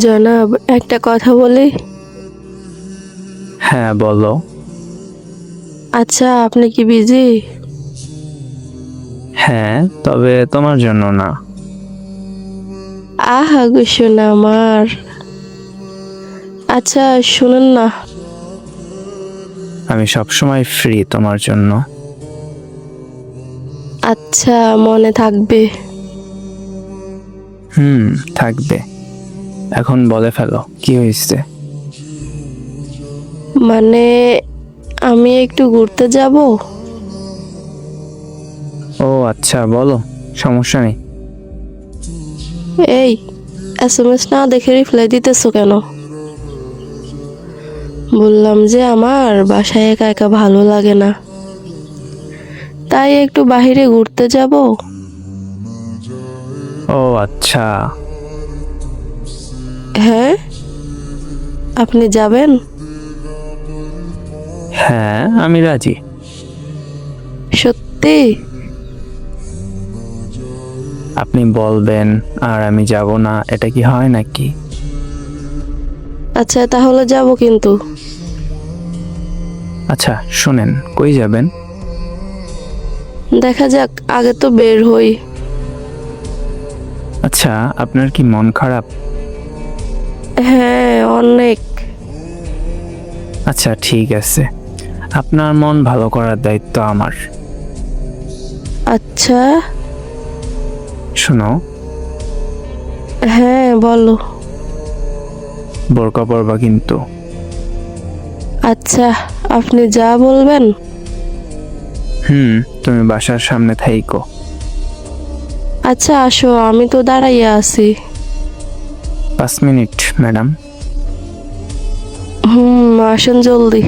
জনাব, একটা কথা বলি। হ্যাঁ বলো। আচ্ছা, আপনি কি বিজি? হ্যাঁ, তবে তোমার জন্য না। আহা গো শোনা আমার। আচ্ছা শুনুন না। আমি সবসময় ফ্রি তোমার জন্য। আচ্ছা, মনে থাকবে। থাকবে। এখন বলে ফেলো, কি হয়েছে? মানে আমি একটু ঘুরতে যাব। ও আচ্ছা, বলো, সমস্যা নেই। এই এসএমএস না দেখে রিপ্লাই দিতেছো কেন? বললাম যে আমার বাসায় একা একা ভালো লাগে না, তাই একটু বাইরে ঘুরতে যাব। ও আচ্ছা। হ্যাঁ, আপনি যাবেন? হ্যাঁ, আমি রাজি। সত্যি? আপনি বলবেন আর আমি যাব না, এটা কি হয় নাকি? আচ্ছা তাহলে যাব কিন্তু। আচ্ছা শুনেন, কই যাবেন? দেখা যাক, আগে তো বের হই। আচ্ছা, আপনার কি মন খারাপ? হ্যাঁ অনেক। আচ্ছা ঠিক আছে, আপনার মন ভালো করার দায়িত্ব আমার। আচ্ছা। শোনো, হ্যাঁ বলো। বোরকা পরবা কিন্তু। আচ্ছা, আপনি যা বলবেন। তুমি বাসার সামনে থাইকো। আচ্ছা আসো, আমি তো দাঁড়াইয়া আছি। 5 মিনিট ম্যাডাম। আসেন জলদি।